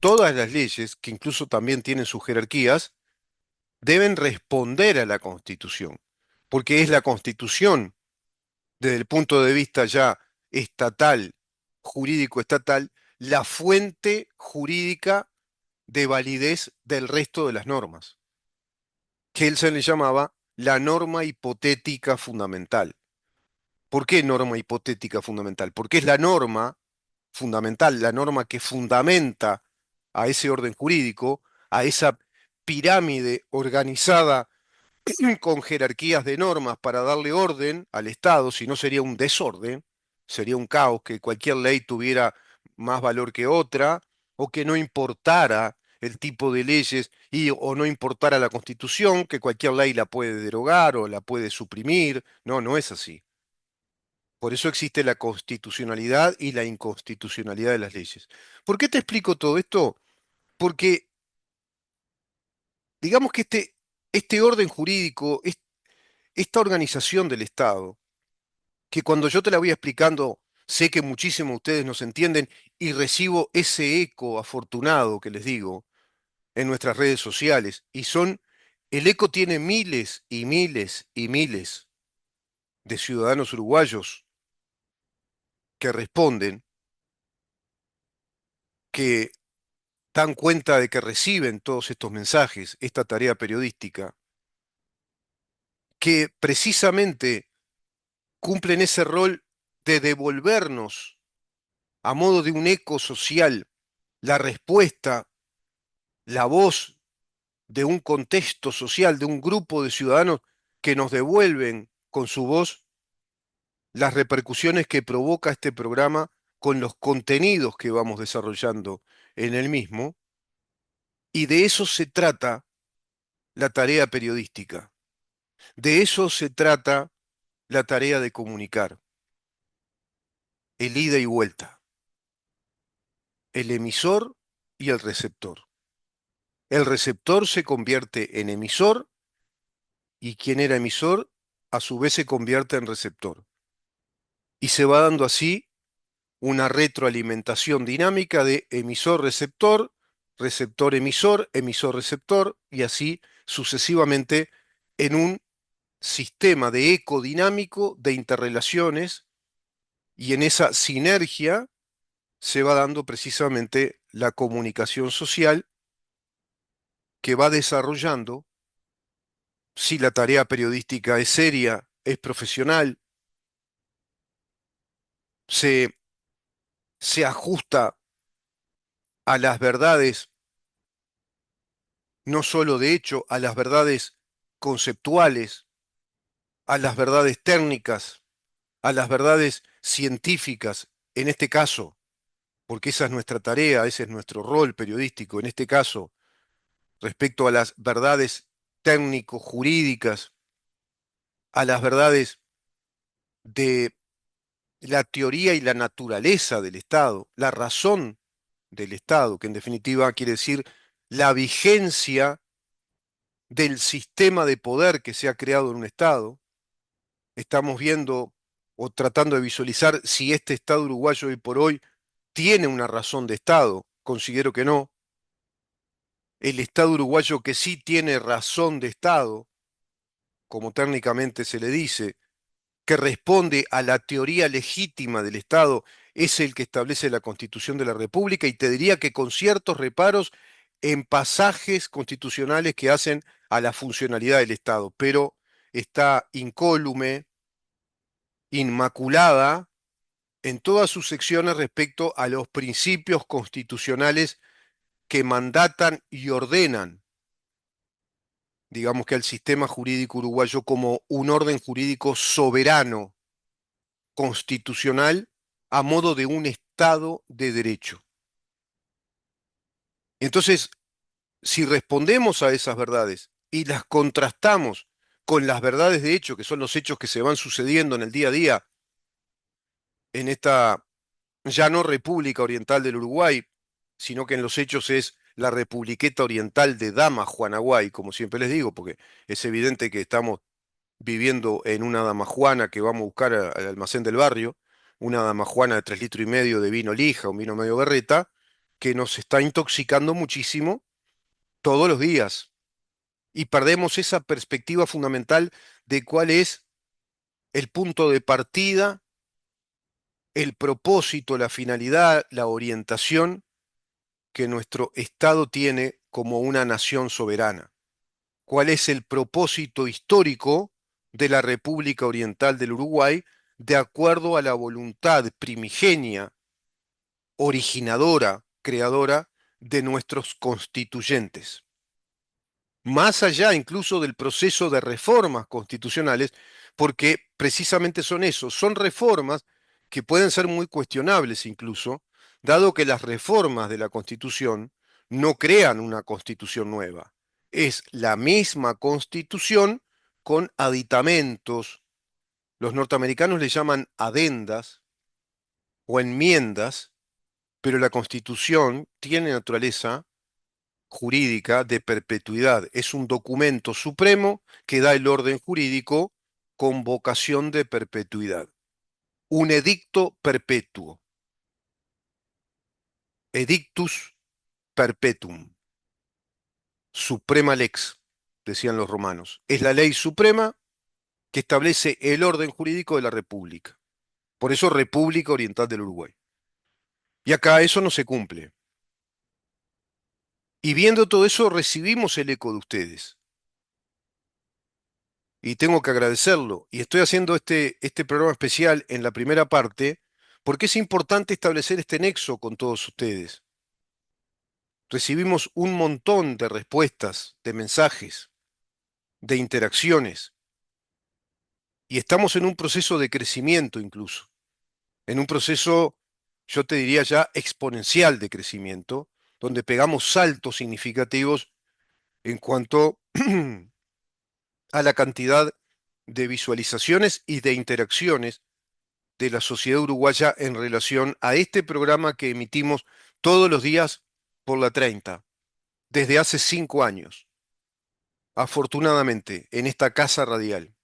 todas las leyes, que incluso también tienen sus jerarquías, deben responder a la Constitución, porque es la Constitución, desde el punto de vista ya estatal, jurídico estatal, la fuente jurídica de validez del resto de las normas, que él se le llamaba la norma hipotética fundamental. ¿Por qué norma hipotética fundamental? Porque es la norma fundamental, la norma que fundamenta a ese orden jurídico, a esa pirámide organizada con jerarquías de normas para darle orden al Estado, si no sería un desorden, sería un caos, que cualquier ley tuviera más valor que otra, o que no importara el tipo de leyes o no importara la Constitución, que cualquier ley la puede derogar o la puede suprimir. No, no es así. Por eso existe la constitucionalidad y la inconstitucionalidad de las leyes. ¿Por qué te explico todo esto? Porque digamos que este orden jurídico, esta organización del Estado, que cuando yo te la voy explicando, sé que muchísimos de ustedes nos entienden y recibo ese eco afortunado que les digo en nuestras redes sociales, el eco tiene miles y miles y miles de ciudadanos uruguayos que responden, que dan cuenta de que reciben todos estos mensajes, esta tarea periodística, que precisamente cumplen ese rol de devolvernos a modo de un eco social la respuesta, la voz de un contexto social, de un grupo de ciudadanos que nos devuelven con su voz las repercusiones que provoca este programa con los contenidos que vamos desarrollando en el mismo, y de eso se trata la tarea periodística, de eso se trata la tarea de comunicar, el ida y vuelta, el emisor y el receptor. El receptor se convierte en emisor y quien era emisor a su vez se convierte en receptor. Y se va dando así una retroalimentación dinámica de emisor-receptor, receptor-emisor, emisor-receptor, y así sucesivamente en un sistema de eco dinámico de interrelaciones, y en esa sinergia se va dando precisamente la comunicación social que va desarrollando, si la tarea periodística es seria, es profesional, se, se ajusta a las verdades, no solo de hecho, a las verdades conceptuales, a las verdades técnicas, a las verdades científicas, en este caso, porque esa es nuestra tarea, ese es nuestro rol periodístico, en este caso, respecto a las verdades técnico-jurídicas, a las verdades de la teoría y la naturaleza del Estado, la razón del Estado, que en definitiva quiere decir la vigencia del sistema de poder que se ha creado en un Estado. Estamos viendo o tratando de visualizar si este Estado uruguayo hoy por hoy tiene una razón de Estado. Considero que no. El Estado uruguayo que sí tiene razón de Estado, como técnicamente se le dice, que responde a la teoría legítima del Estado, es el que establece la Constitución de la República, y te diría que con ciertos reparos en pasajes constitucionales que hacen a la funcionalidad del Estado, pero está incólume, inmaculada en todas sus secciones respecto a los principios constitucionales que mandatan y ordenan, digamos que al sistema jurídico uruguayo como un orden jurídico soberano, constitucional, a modo de un Estado de derecho. Entonces, si respondemos a esas verdades y las contrastamos con las verdades de hecho, que son los hechos que se van sucediendo en el día a día en esta ya no República Oriental del Uruguay, sino que en los hechos es la Republiqueta Oriental de Dama Juanaguay, como siempre les digo, porque es evidente que estamos viviendo en una damajuana que vamos a buscar al almacén del barrio, una damajuana de 3,5 litros de vino lija, un vino medio berreta, que nos está intoxicando muchísimo todos los días y perdemos esa perspectiva fundamental de cuál es el punto de partida, el propósito, la finalidad, la orientación que nuestro Estado tiene como una nación soberana. ¿Cuál es el propósito histórico de la República Oriental del Uruguay de acuerdo a la voluntad primigenia, originadora, creadora de nuestros constituyentes? Más allá incluso del proceso de reformas constitucionales, porque precisamente son eso, son reformas que pueden ser muy cuestionables incluso, dado que las reformas de la Constitución no crean una Constitución nueva. Es la misma Constitución con aditamentos. Los norteamericanos le llaman adendas o enmiendas, pero la Constitución tiene naturaleza jurídica de perpetuidad. Es un documento supremo que da el orden jurídico con vocación de perpetuidad. Un edicto perpetuo. Edictus perpetuum. Suprema lex, decían los romanos. Es la ley suprema que establece el orden jurídico de la República. Por eso República Oriental del Uruguay. Y acá eso no se cumple. Y viendo todo eso recibimos el eco de ustedes. Y tengo que agradecerlo. Y estoy haciendo este programa especial en la primera parte porque es importante establecer este nexo con todos ustedes. Recibimos un montón de respuestas, de mensajes, de interacciones, y estamos en un proceso de crecimiento incluso, en un proceso, yo te diría ya, exponencial de crecimiento, donde pegamos saltos significativos en cuanto a la cantidad de visualizaciones y de interacciones de la sociedad uruguaya en relación a este programa que emitimos todos los días por la 30, desde hace 5 años, afortunadamente, en esta casa radial,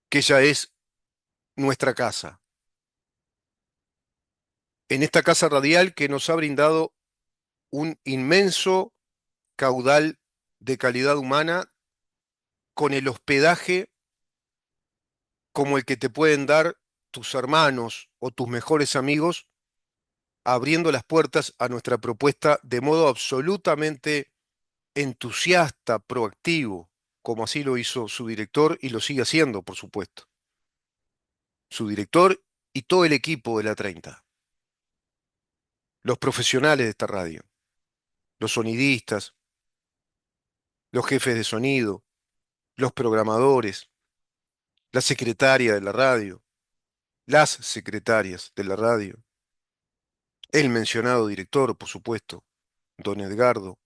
que ya es nuestra casa, en esta casa radial que nos ha brindado un inmenso caudal de calidad humana con el hospedaje como el que te pueden dar tus hermanos o tus mejores amigos, abriendo las puertas a nuestra propuesta de modo absolutamente entusiasta, proactivo, como así lo hizo su director y lo sigue haciendo, por supuesto. Su director y todo el equipo de la 30, los profesionales de esta radio, los sonidistas, los jefes de sonido, los programadores, la secretaria de la radio, las secretarias de la radio, el mencionado director, por supuesto, don Edgardo,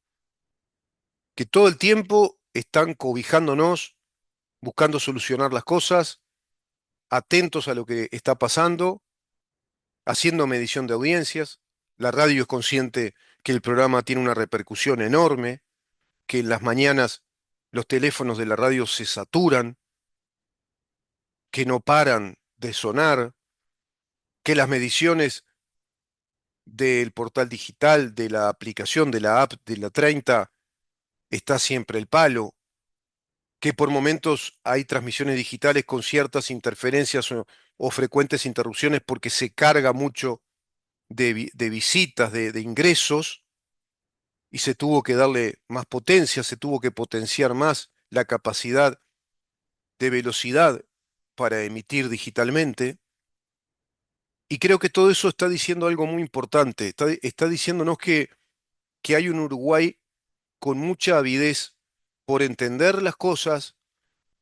que todo el tiempo están cobijándonos, buscando solucionar las cosas, atentos a lo que está pasando, haciendo medición de audiencias. La radio es consciente que el programa tiene una repercusión enorme, que en las mañanas los teléfonos de la radio se saturan, que no paran de sonar, que las mediciones del portal digital, de la aplicación, de la app de la 30, está siempre el palo, que por momentos hay transmisiones digitales con ciertas interferencias o frecuentes interrupciones porque se carga mucho de visitas, de ingresos, y se tuvo que darle más potencia, se tuvo que potenciar más la capacidad de velocidad para emitir digitalmente. Y creo que todo eso está diciendo algo muy importante. Está diciéndonos que hay un Uruguay con mucha avidez por entender las cosas,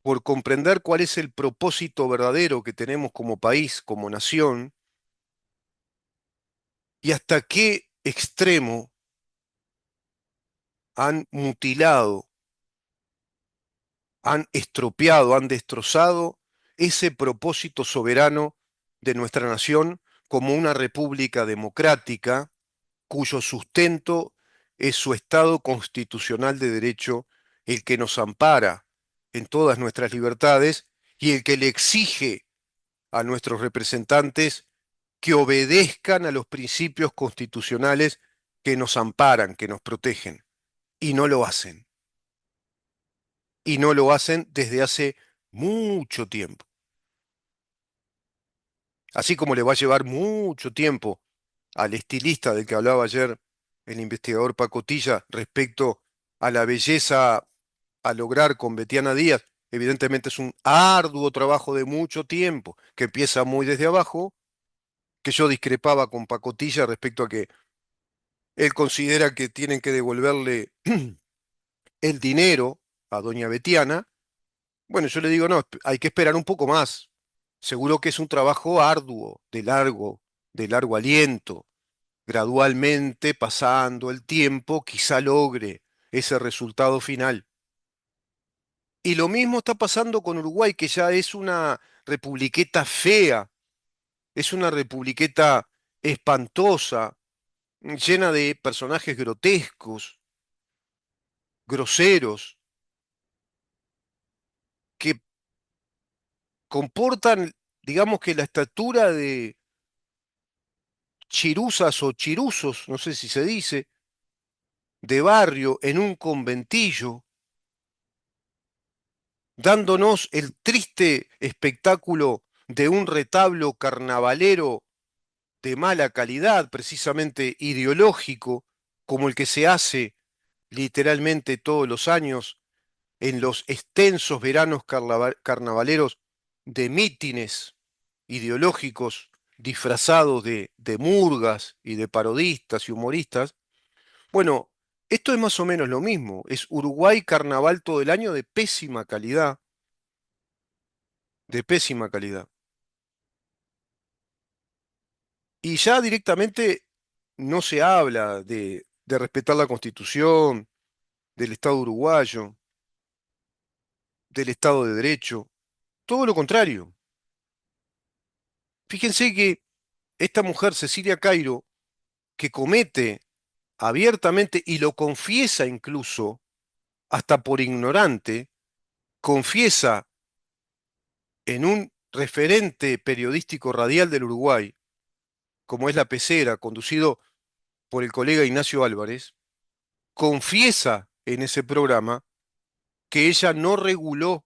por comprender cuál es el propósito verdadero que tenemos como país, como nación, y hasta qué extremo han mutilado, han estropeado, han destrozado ese propósito soberano de nuestra nación como una república democrática cuyo sustento es su Estado constitucional de derecho, el que nos ampara en todas nuestras libertades y el que le exige a nuestros representantes que obedezcan a los principios constitucionales que nos amparan, que nos protegen, y no lo hacen. Y no lo hacen desde hace mucho tiempo. Así como le va a llevar mucho tiempo al estilista del que hablaba ayer el investigador Pacotilla respecto a la belleza a lograr con Betiana Díaz, evidentemente es un arduo trabajo de mucho tiempo, que empieza muy desde abajo, que yo discrepaba con Pacotilla respecto a que él considera que tienen que devolverle el dinero a doña Betiana. Bueno, yo le digo, no, hay que esperar un poco más. Seguro que es un trabajo arduo, de largo aliento. Gradualmente, pasando el tiempo, quizá logre ese resultado final. Y lo mismo está pasando con Uruguay, que ya es una republiqueta fea, es una republiqueta espantosa, llena de personajes grotescos, groseros, que comportan, digamos que la estatura de chiruzas o chiruzos, no sé si se dice, de barrio en un conventillo, dándonos el triste espectáculo de un retablo carnavalero de mala calidad, precisamente ideológico, como el que se hace literalmente todos los años en los extensos veranos carnavaleros de mítines ideológicos disfrazados de murgas y de parodistas y humoristas. Bueno, esto es más o menos lo mismo. Es Uruguay carnaval todo el año de pésima calidad, de pésima calidad. Y ya directamente no se habla de respetar la Constitución, del Estado uruguayo, del Estado de Derecho. Todo lo contrario. Fíjense que esta mujer, Cecilia Cairo, que comete abiertamente y lo confiesa incluso, hasta por ignorante, confiesa en un referente periodístico radial del Uruguay, como es La Pecera, conducido por el colega Ignacio Álvarez, confiesa en ese programa que ella no reguló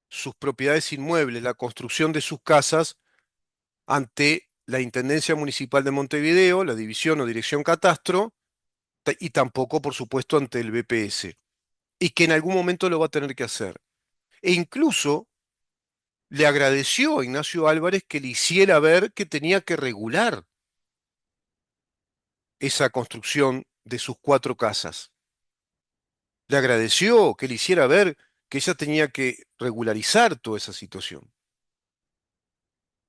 sus propiedades inmuebles, la construcción de sus casas, ante la Intendencia Municipal de Montevideo, la División o Dirección Catastro, y tampoco, por supuesto, ante el BPS, y que en algún momento lo va a tener que hacer. E incluso le agradeció a Ignacio Álvarez que le hiciera ver que tenía que regular esa construcción de sus 4 casas. Le agradeció que le hiciera ver que ella tenía que regularizar toda esa situación.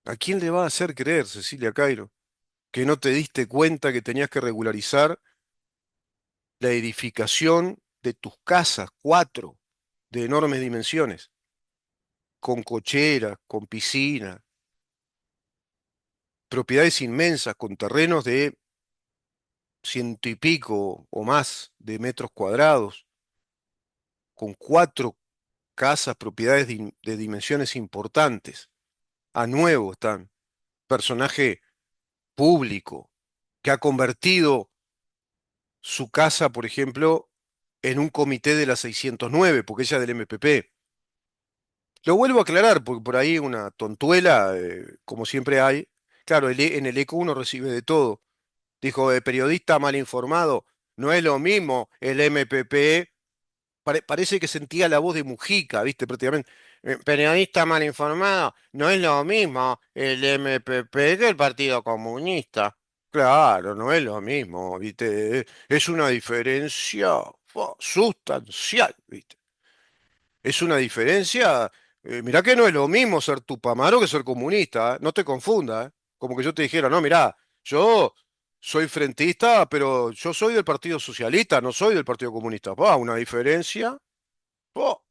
¿A quién le va a hacer creer, Cecilia Cairo, que no te diste cuenta que tenías que regularizar la edificación de tus casas, 4, de enormes dimensiones, con cochera, con piscina, propiedades inmensas, con terrenos de ciento y pico o más de metros cuadrados, con 4 casas, propiedades de dimensiones importantes? A nuevo están. Personaje público que ha convertido su casa, por ejemplo, en un comité de la 609, porque ella es del MPP. Lo vuelvo a aclarar, porque por ahí una tontuela, como siempre hay. Claro, en el ECO uno recibe de todo. Dijo, periodista mal informado, no es lo mismo el MPP. Parece que sentía la voz de Mujica, ¿viste? Prácticamente. Periodista mal informado, no es lo mismo el MPP que el Partido Comunista. Claro, no es lo mismo, ¿viste? Es una diferencia sustancial, ¿viste? Es una diferencia. Mirá que no es lo mismo ser tupamaro que ser comunista, ¿eh? No te confundas, ¿eh? Como que yo te dijera, no, mirá, yo soy frentista, pero yo soy del Partido Socialista, no soy del Partido Comunista. Pa, una diferencia. Po.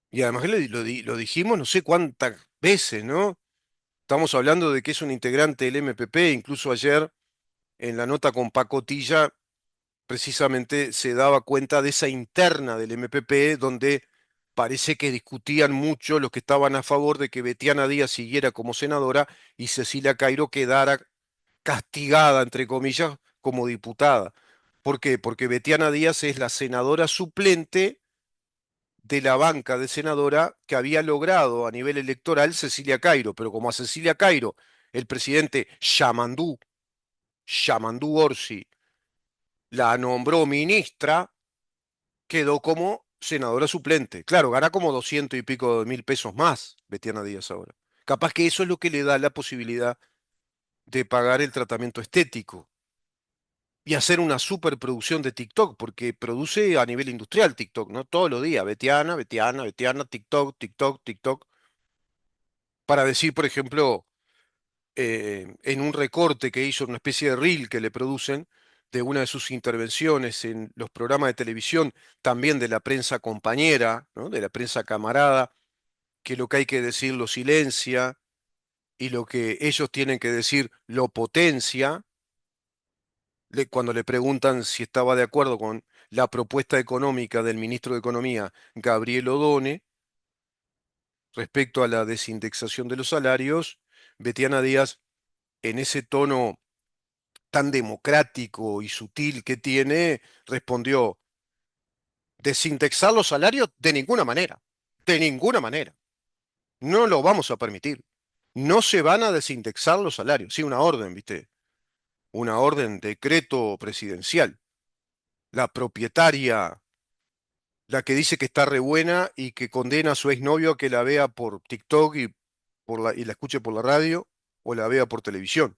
Y además lo dijimos no sé cuántas veces, ¿no? Estamos hablando de que es un integrante del MPP, incluso ayer en la nota con Pacotilla precisamente se daba cuenta de esa interna del MPP donde parece que discutían mucho los que estaban a favor de que Betiana Díaz siguiera como senadora y Cecilia Cairo quedara castigada, entre comillas, como diputada. ¿Por qué? Porque Betiana Díaz es la senadora suplente de la banca de senadora que había logrado a nivel electoral Cecilia Cairo, pero como a Cecilia Cairo, el presidente Yamandú Orsi, la nombró ministra, quedó como senadora suplente. Claro, gana como 200 y pico de mil pesos más Betiana Díaz ahora. Capaz que eso es lo que le da la posibilidad de pagar el tratamiento estético y hacer una superproducción de TikTok, porque produce a nivel industrial TikTok, ¿no? Todos los días, Betiana, TikTok, TikTok, TikTok, para decir, por ejemplo, en un recorte que hizo, una especie de reel que le producen de una de sus intervenciones en los programas de televisión, también de la prensa compañera, ¿no? De la prensa camarada, que lo que hay que decir lo silencia y lo que ellos tienen que decir lo potencia. Cuando le preguntan si estaba de acuerdo con la propuesta económica del ministro de Economía, Gabriel Odone, respecto a la desindexación de los salarios, Betiana Díaz, en ese tono tan democrático y sutil que tiene, respondió, desindexar los salarios de ninguna manera, no lo vamos a permitir. No se van a desindexar los salarios. Sí, una orden, ¿viste? Una orden, decreto presidencial. La propietaria, la que dice que está re buena y que condena a su exnovio a que la vea por TikTok y la escuche por la radio o la vea por televisión.